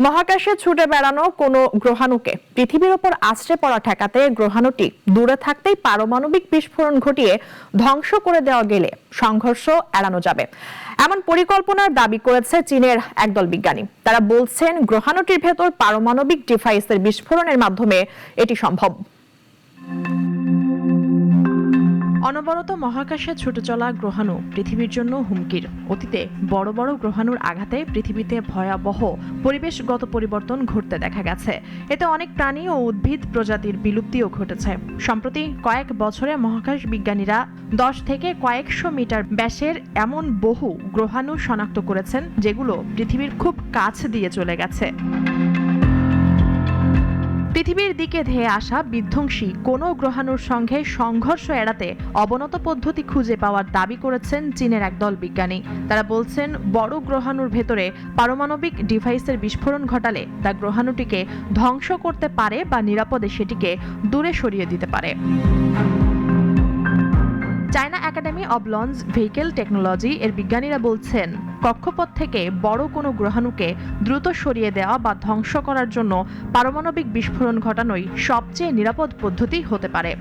মহাকাশে ছুটে বেড়ানো কোনো গ্রহাণুকে পৃথিবীর ওপর আছড়ে পড়া ঠেকাতে গ্রহাণুটি দূরে থাকতেই পারমাণবিক বিস্ফোরণ ঘটিয়ে ধ্বংস করে দেওয়া গেলে সংঘর্ষ এড়ানো যাবে, এমন পরিকল্পনার দাবি করেছে চীনের একদল বিজ্ঞানী। তারা বলছেন গ্রহাণুটির ভেতর পারমাণবিক ডিভাইসের বিস্ফোরণের মাধ্যমে এটি সম্ভব। অনবরত মহাকাশে ছুটে চলা গ্রহাণু পৃথিবীর জন্য হুমকির। অতীতে বড় বড় গ্রহাণুর আঘাতে পৃথিবীতে ভয়াবহ পরিবেশগত পরিবর্তন ঘটতে দেখা গেছে। এতে অনেক প্রাণী ও উদ্ভিদ প্রজাতির বিলুপ্তিও ঘটেছে। সম্প্রতি কয়েক বছরে মহাকাশ বিজ্ঞানীরা 10 থেকে কয়েকশো মিটার ব্যাসের এমন বহু গ্রহাণু শনাক্ত করেছেন, যেগুলো পৃথিবীর খুব কাছ দিয়ে চলে গেছে। পৃথিবীর দিকে ধেয়ে আসা বিধ্বংসী কোনো গ্রহাণুর সঙ্গে সংঘর্ষ এড়াতে অবনত পদ্ধতি খুঁজে পাওয়ার দাবি করেছেন চীনের একদল বিজ্ঞানী। তারা বলছেন বড় গ্রহাণুর ভেতরে পারমাণবিক ডিভাইসের বিস্ফোরণ ঘটালে তা গ্রহাণুটিকে ধ্বংস করতে পারে বা নিরাপদে সেটিকে দূরে সরিয়ে দিতে পারে। China academy of launch vehicle technology এর বিজ্ঞানীরা বলছেন কক্ষপথ থেকে বড় কোনো গ্রহাণুকে দ্রুত সরিয়ে দেওয়া বা ধ্বংস করার জন্য পারমাণবিক বিস্ফোরণ ঘটানোই সবচেয়ে নিরাপদ পদ্ধতি হতে পারে।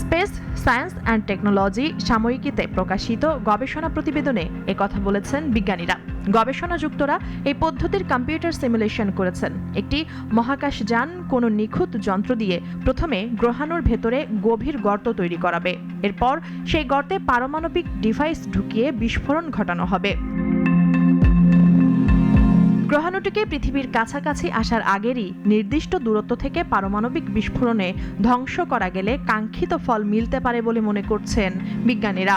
স্পেস সায়েন্স অ্যান্ড টেকনোলজি সাময়িকীতে প্রকাশিত গবেষণা প্রতিবেদনে একথা বলেছেন বিজ্ঞানীরা। গবেষণাযুক্তরা এই পদ্ধতির কম্পিউটার সিমুলেশন করেছেন। একটি মহাকাশযান কোনো নিখুঁত যন্ত্র দিয়ে প্রথমে গ্রহাণুর ভেতরে গভীর গর্ত তৈরি করাবে। এরপর সেই গর্তে পারমাণবিক ডিভাইস ঢুকিয়ে বিস্ফোরণ ঘটানো হবে। গ্রহাণুটিকে পৃথিবীর কাছাকাছি আসার আগেরই নির্দিষ্ট দূরত্ব থেকে পারমাণবিক বিস্ফোরণে ধ্বংস করা গেলে কাঙ্ক্ষিত ফল মিলতে পারে বলে মনে করছেন বিজ্ঞানীরা।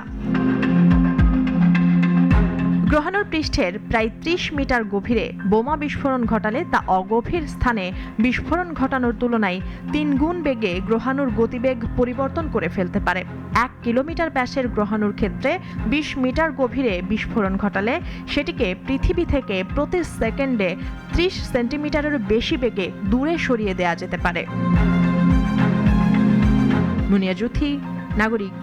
গ্রহাণুর পৃষ্ঠের প্রায় 30 মিটার গভীরে বোমা বিস্ফোরণ ঘটালে তা অগভীর স্থানে বিস্ফোরণ ঘটানোর তুলনায় 3 গুণ বেগে গ্রহাণুর গতিবেগ পরিবর্তন করে ফেলতে পারে। 1 কিলোমিটার ব্যাসের গ্রহাণুর ক্ষেত্রে 20 মিটার গভীরে বিস্ফোরণ ঘটালে সেটিকে পৃথিবী থেকে প্রতি সেকেন্ডে 30 সেন্টিমিটারের বেশি বেগে দূরে সরিয়ে দেওয়া যেতে পারে। মুনিয়া জুথি, নাগরিক।